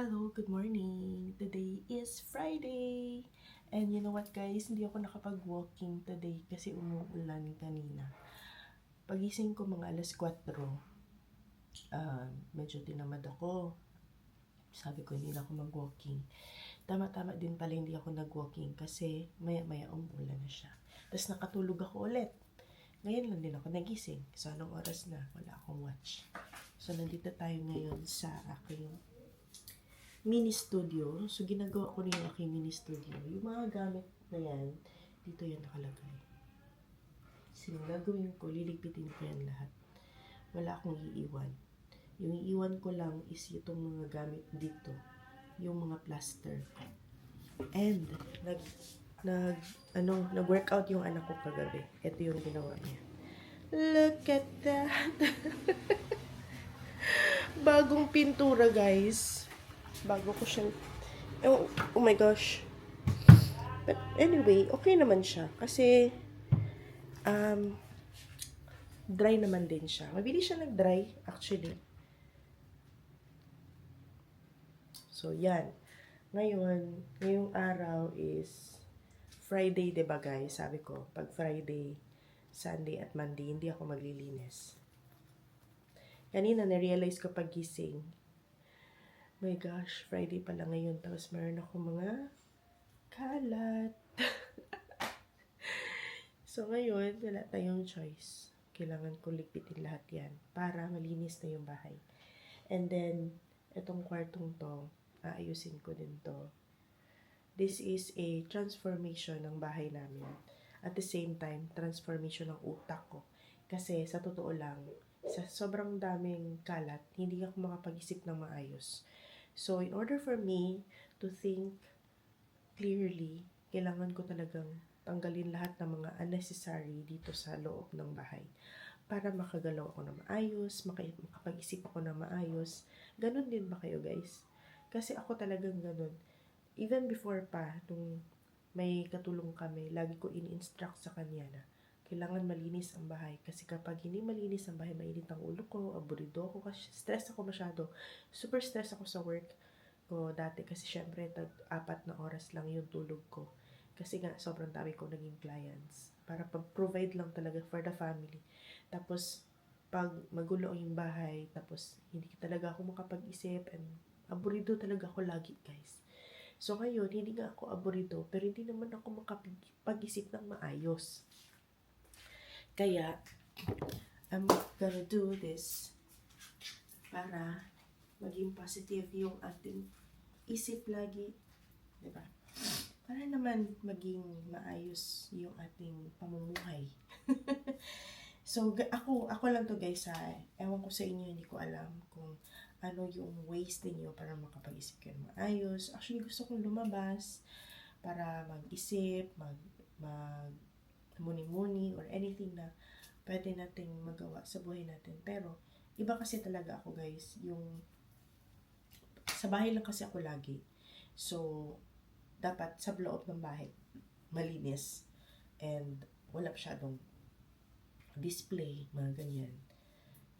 Hello, good morning. Today is Friday. And you know what guys, hindi ako nakapag-walking today kasi umuulan kanina. Pagising ko mga alas 4, medyo tinamad ako. Sabi ko hindi na ako mag-walking. Tama-tama din pala hindi ako nag-walking kasi maya-maya umuulan na siya. Tapos nakatulog ako ulit. Ngayon lang din ako nagising. So anong oras na? Wala akong watch. So nandito tayo ngayon sa aking mini studio. So, ginagawa ko rin yung aking mini studio. Yung mga gamit na yan, dito yan nakalagay. So, yung gagawin ko, liligpitin ko yan lahat. Wala akong iiwan. Yung iiwan ko lang is itong mga gamit dito. Yung mga plaster. And, nag-workout yung anak ko kagabi. Ito yung ginawa niya. Look at that! Bagong pintura, guys. Bago ko siya, oh my gosh. But anyway, okay naman siya. Kasi, dry naman din siya. Mabilis siya nag-dry, actually. So, yan. Ngayong araw is Friday, diba guys? Sabi ko, pag Friday, Sunday at Monday, hindi ako maglilinis. Kanina, na-realize ko pag gising, my gosh, Friday pala ngayon. Tapos meron ako mga kalat. So ngayon, wala tayong choice. Kailangan ko ligpitin lahat yan para malinis na yung bahay. And then, itong kwartong to, aayusin ko din to. This is a transformation ng bahay namin. At the same time, transformation ng utak ko. Kasi sa totoo lang, sa sobrang daming kalat, hindi ako makapag-isip ng maayos. So, in order for me to think clearly, kailangan ko talagang tanggalin lahat ng mga unnecessary dito sa loob ng bahay. Para makagalaw ako na maayos, makapag-isip ako na maayos. Ganon din ba kayo guys? Kasi ako talagang ganon. Even before pa, nung may katulong kami, lagi ko in-instruct sa kanya na kailangan malinis ang bahay. Kasi kapag hindi malinis ang bahay, mainit ang ulo ko, aburido ako, kasi stress ako masyado. Super stress ako sa work ko dati kasi syempre 4 na oras lang yung tulog ko. Kasi nga sobrang dami ko naging clients. Para pag-provide lang talaga for the family. Tapos pag magulo yung bahay, tapos hindi talaga ako makapag-isip and aburido talaga ako lagi guys. So ngayon, hindi nga ako aburido, pero hindi naman ako makapag-isip ng maayos. Kaya, I'm gonna do this para maging positive yung ating isip lagi. Diba? Para naman maging maayos yung ating pamumuhay. So, ako lang to guys ha. Ewan ko sa inyo, hindi ko alam kung ano yung ways ninyo para makapag-isip kayo maayos. Actually, gusto kong lumabas para mag-isip, muni-muni or anything na pwede nating magawa sa buhay natin. Pero, iba kasi talaga ako guys, yung sa bahay lang kasi ako lagi. So, dapat sa loob ng bahay, malinis. And, wala masyadong display, mga ganyan.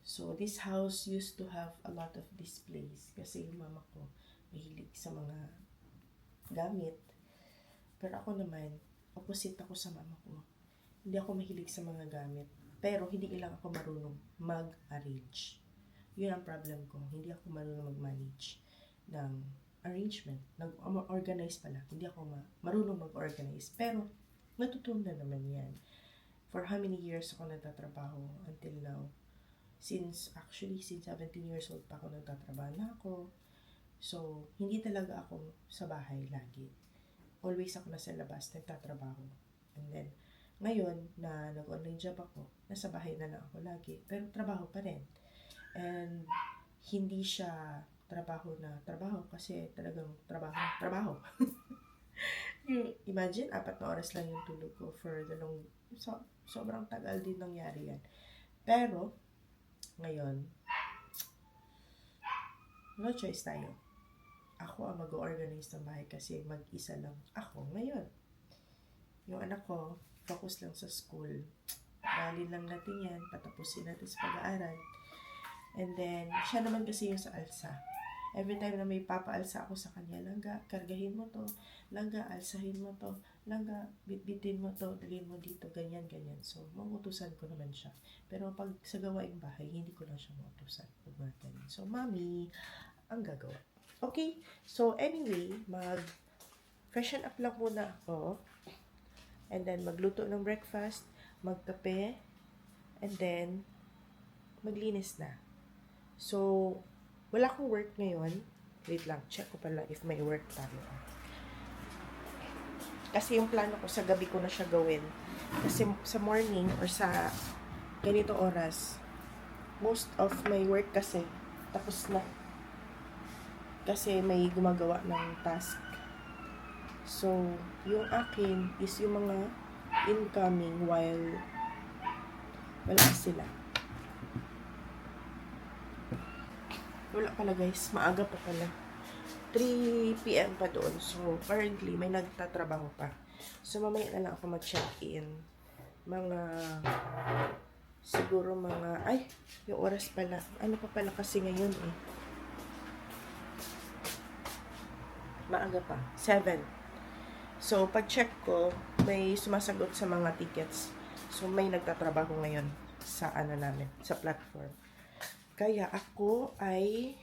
So, this house used to have a lot of displays kasi yung mama ko mahilig sa mga gamit. Pero ako naman, opposite ako sa mama ko. Hindi ako mahilig sa mga gamit. Pero hindi lang ako marunong mag-arrange. Yun ang problem ko. Hindi ako marunong mag-manage ng arrangement. Nag-organize pala. Hindi ako marunong mag-organize. Pero natutunan naman yan. For how many years ako nagtatrabaho until now? Since 17 years old pa ako nagtatrabaho na ako. So, hindi talaga ako sa bahay lagi. Always ako nasa labas, nagtatrabaho. And then, ngayon na nag-online job ako, nasa bahay na lang ako lagi. Pero trabaho pa rin. And hindi siya trabaho na trabaho kasi talagang trabaho. Imagine, 4 na oras lang yung tulog ko for the long, sobrang tagal din nangyari yan. Pero, ngayon, no choice tayo. Ako ang mag-organize ng bahay kasi mag-isa lang ako ngayon. Yung anak ko, focus lang sa school. Aralin lang natin yan, patapusin natin sa pag-aaral. And then, siya naman kasi yung sa ALSA. Every time na may papaalsa ako sa kanya, langga, kargahin mo to, langga, alsahin mo to, langga, bitbitin mo to, dalhin mo dito, ganyan, ganyan. So, mauutusan ko naman siya. Pero pag sa gawaing bahay, hindi ko lang siya mautusan. Pag mga ganyan. So, mami, ang gagawa. Okay, so anyway, freshen up lang muna ako. And then, magluto ng breakfast, magkape, and then, maglinis na. So, wala akong work ngayon. Wait lang, check ko pala if may work tayo. Kasi yung plano ko sa gabi ko na siya gawin. Kasi sa morning or sa ganito oras, most of my work kasi tapos na. Kasi may gumagawa ng task. So, yung akin is yung mga incoming while wala sila. Wala pala guys, maaga pa pala. 3 p.m. pa doon. So, currently, may nagtatrabaho pa. So, mamaya na lang ako mag-check-in. Siguro ay, yung oras pala. Ano pa pala kasi ngayon eh. Maaga pa. 7. So, pag-check ko, may sumasagot sa mga tickets. So, may nagtatrabaho ngayon sa namin, sa platform. Kaya ako ay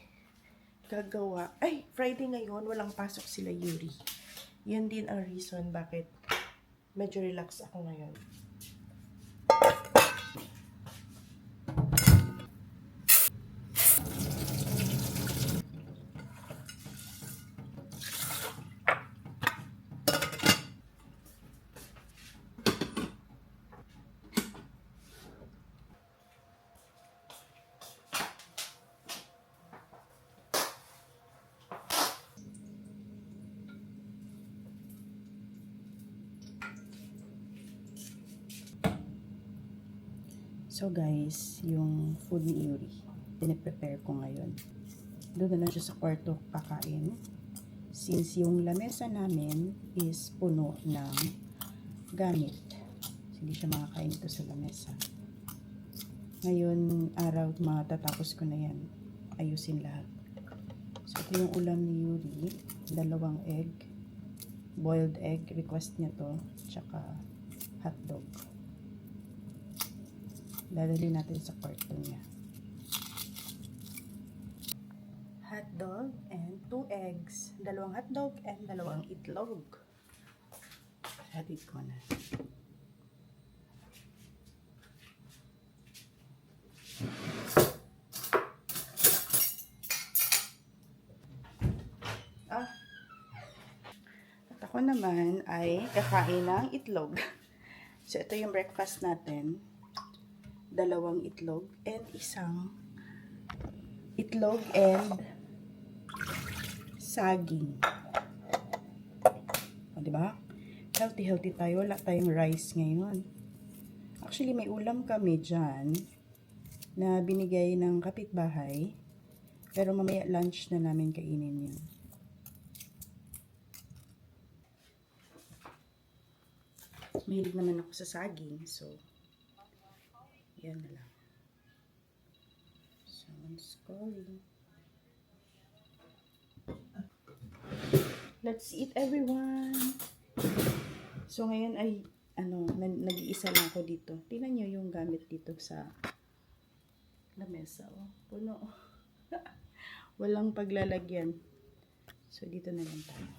gagawa. Ay, Friday ngayon, walang pasok sila Yuri. Yun din ang reason bakit medyo relax ako ngayon. So guys, yung food ni Yuri, piniprepare ko ngayon. Doon na lang siya sa kwarto kakain. Since yung lamesa namin is puno ng gamit. Hindi siya makakain ito sa lamesa. Ngayon, araw, matatapos ko na yan. Ayusin lahat. So ito yung ulam ni Yuri. 2 egg. Boiled egg. Request niya to. Tsaka hotdog. Dadali natin sa kwarto niya. Hotdog and 2 eggs. 2 hotdog and 2 itlog. Hatid ko na. At ako naman ay kakain ng itlog. So ito yung breakfast natin. 2 itlog and 1 itlog and saging. O, diba? Healthy tayo. Wala tayong rice ngayon. Actually, may ulam kami dyan na binigay ng kapitbahay. Pero mamaya lunch na namin kainin yun. Mahilig naman ako sa saging. So, yan na lang. Someone's calling. Let's eat, everyone! So, ngayon ay, nag-iisa lang ako dito. Tingnan nyo yung gamit dito sa lamesa. Oh, puno. Walang paglalagyan. So, dito na lang tayo.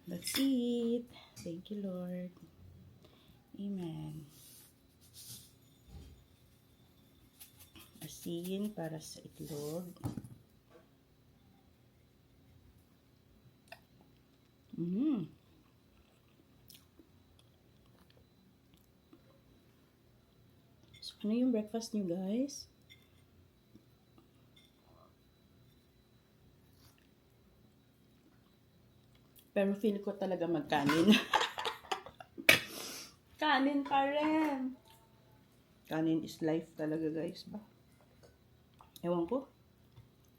Let's eat. Thank you, Lord. Amen. Asin para sa itlog. So, ano yung breakfast nyo, guys? Pero feel ko talaga magkanin. Kanin pa rin. Kanin is life talaga, guys. Ba? Ewan ko.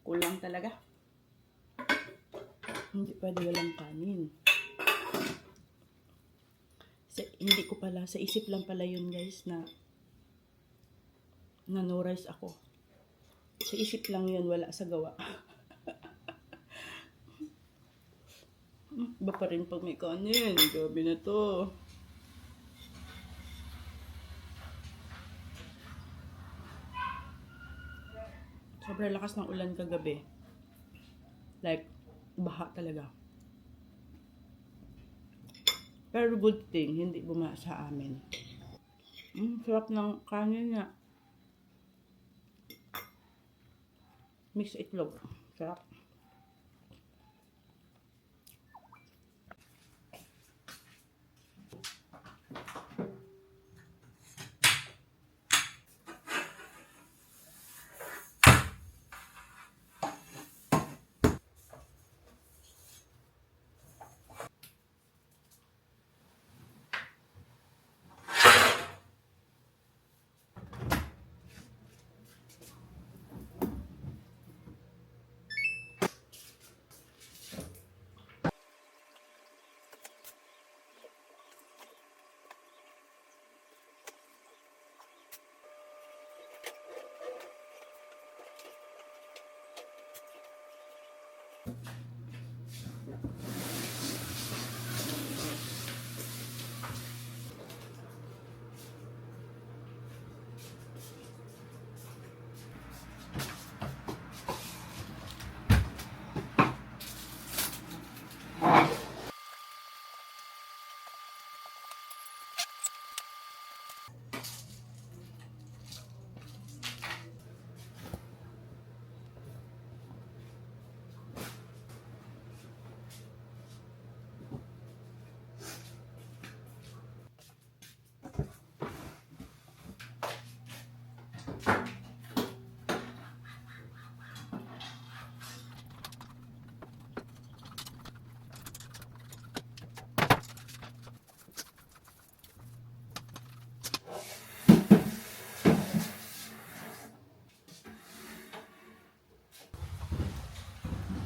Kulang talaga. Hindi pwede walang kanin. Hindi ko pala, sa isip lang pala yun, guys, na no rice ako. So, Sa isip lang yun, wala sa gawa. Iba pa rin pag may kanin. Gabi na to. Sobrang lakas ng ulan kagabi. Like, baha talaga. Pero good thing, hindi bumaha sa amin. Sarap ng kanin niya. Mix itlog. Sarap.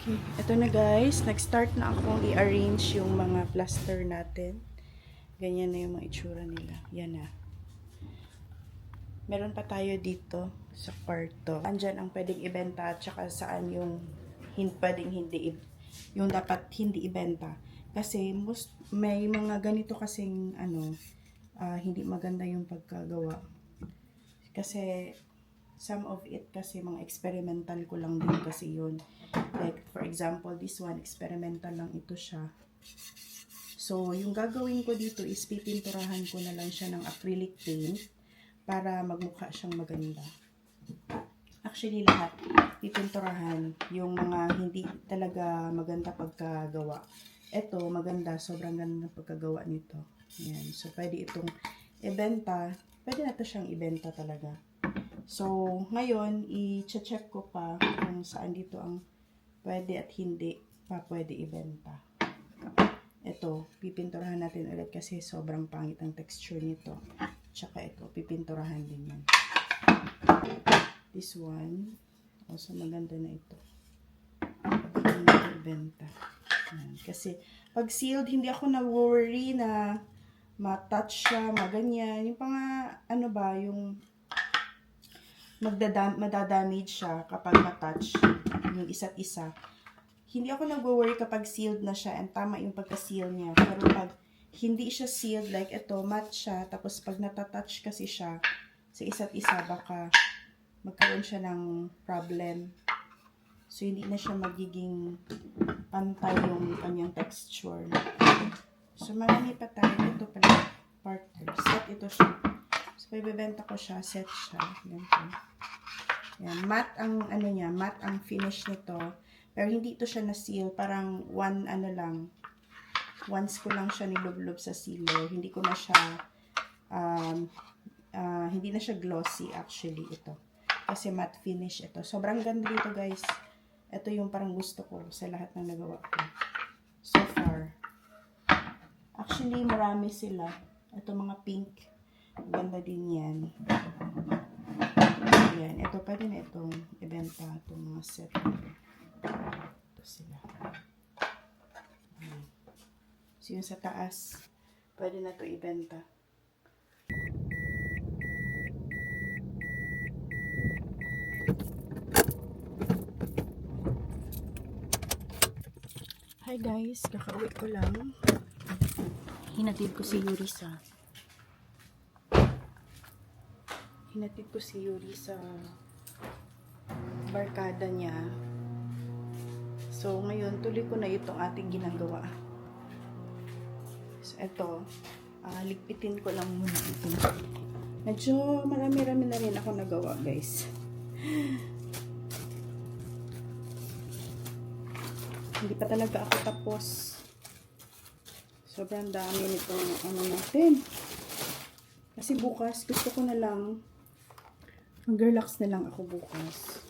Okay, ito na guys. Nag-start na akong i-arrange yung mga plaster natin. Ganyan na yung mga itsura nila. Yan na. Meron pa tayo dito sa kwarto. Andyan ang pwedeng ibenta at saka saan yung pwedeng hindi yung dapat hindi ibenta. Kasi may mga ganito kasing hindi maganda yung pagkagawa. Kasi some of it kasi mga experimental ko lang din kasi yun. Like for example, this one experimental lang ito siya. So yung gagawin ko dito is pipinturahan ko na lang siya ng acrylic paint para magmukha siyang maganda. Actually lahat pipinturahan yung mga hindi talaga maganda pagkagawa. Ito maganda, sobrang ganda ng pagkagawa nito. Yan. So pwede itong ibenta, pwede na to siyang ibenta talaga. So ngayon i-check ko pa kung saan dito ang pwede at hindi pa pwede ibenta. Ito, pipinturahan natin ulit kasi sobrang pangit ang texture nito. Tsaka ito, pipinturahan din yan. This one, also maganda na ito. Hindi ibenta. Yan. Kasi pag sealed, hindi ako na-worry na ma-touch siya, maganyan. Yung pang yung madadamage siya kapag ma-touch yung isa't isa. Hindi ako nag-worry kapag sealed na siya and tama yung pagka-seal niya. Pero pag hindi siya sealed, like ito, matte siya, tapos pag natatouch kasi siya sa isa't isa, baka magkaroon siya ng problem. So, hindi na siya magiging pantay yung kanyang texture. So, marami pa tayo. Ito pala, partner. Set ito siya. So, ibebenta ko siya, set siya. Ganito. Yan, matte ang, niya, matte ang finish nito. Pero hindi ito siya na-seal. Parang once ko lang siya nilublob sa sealer. Hindi ko na siya, hindi na siya glossy actually ito. Kasi matte finish ito. Sobrang ganda dito guys. Ito yung parang gusto ko sa lahat ng nagawa ko. So far. Actually, marami sila. Ito mga pink. Ganda din yan. Yan. Ito, pwede na itong ibenta. Itong mga set. Ito sila. So, yung sa taas, pwede na ito ibenta. Hi guys, kakauwi ko lang. Hinatid ko si Yuri sa barkada niya. So ngayon tuloy ko na itong ating ginagawa. So ito, ligpitin ko lang muna ito. Medyo marami-rami na rin ako nagawa guys. Hindi pa talaga ako tapos. Sobrang dami nitong ano natin. Kasi bukas, gusto ko na lang mag-relax na lang ako bukas.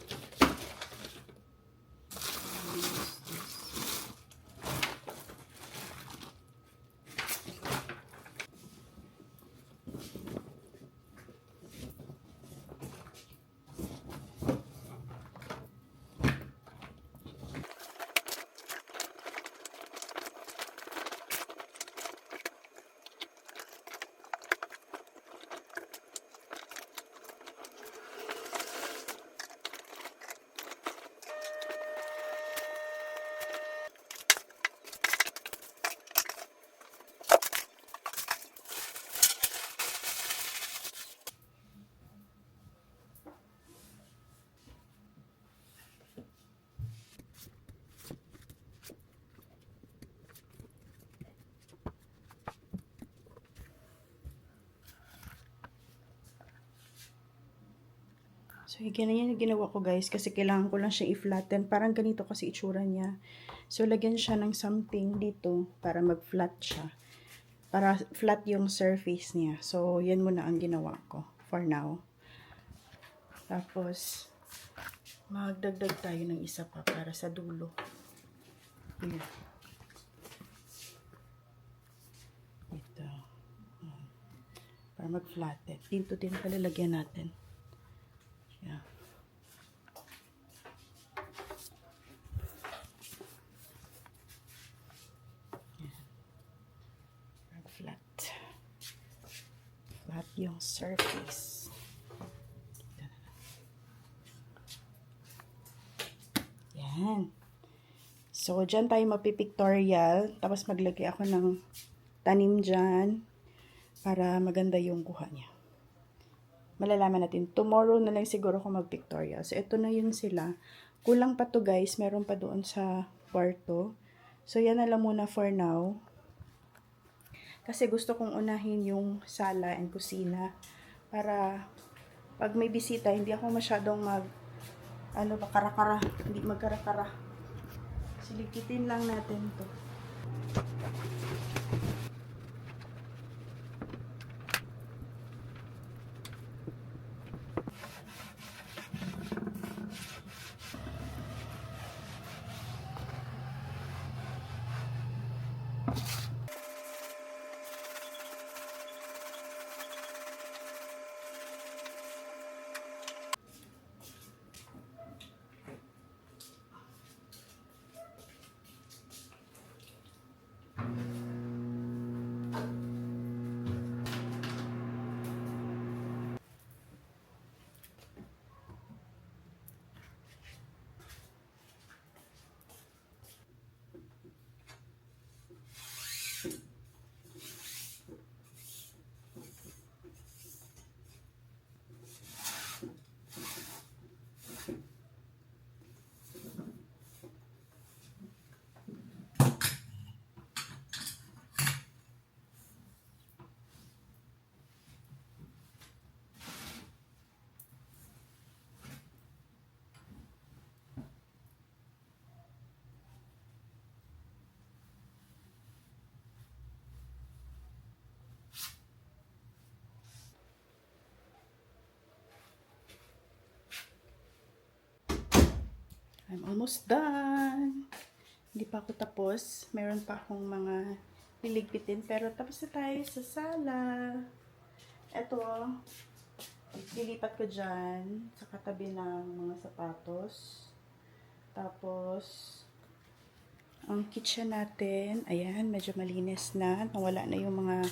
So, ganyan yung ginawa ko guys kasi kailangan ko lang siya i-flatten. Parang ganito kasi itsura niya. So, lagyan siya ng something dito para mag-flat siya. Para flat yung surface niya. So, yan muna ang ginawa ko for now. Tapos, magdagdag tayo ng isa pa para sa dulo. Ayan. Ito. Para mag-flatten. Dito din palalagyan natin. Yeah. Flat. Flat yung surface. Yan. So, dyan tayo mapipictorial. Tapos maglagay ako ng tanim dyan para maganda yung kuha niya. Malalaman natin. Tomorrow na lang siguro ako mag-pictorial. So, ito na yun sila. Kulang pa to guys. Meron pa doon sa kwarto. So, yan na lang muna for now. Kasi gusto kong unahin yung sala and kusina. Para pag may bisita, hindi ako masyadong kara-kara. Hindi magkara-kara. Silikitin lang natin to. I'm almost done. Hindi pa ako tapos. Meron pa akong mga liligpitin. Pero tapos na tayo sa sala. Ito, lilipat ko dyan sa katabi ng mga sapatos. Tapos, ang kitchen natin, ayan, medyo malinis na. Nawala na yung mga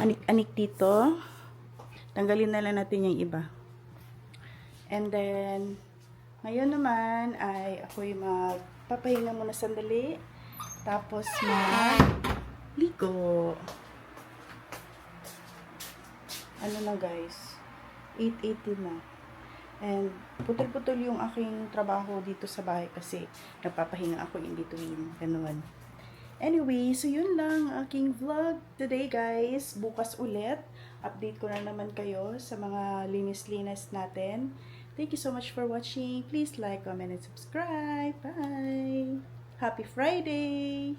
anik-anik dito. Tanggalin na lang natin yung iba. And then, ngayon naman ay ako'y magpapahinga muna sandali. Tapos ligo. Ano na guys, 8:80 na. And putol-putol yung aking trabaho dito sa bahay kasi nagpapahinga ako in between. Ganun. Anyway, so yun lang ang aking vlog today guys. Bukas ulit, update ko na naman kayo sa mga linis-linis natin. Thank you so much for watching. Please like, comment, and subscribe. Bye! Happy Friday!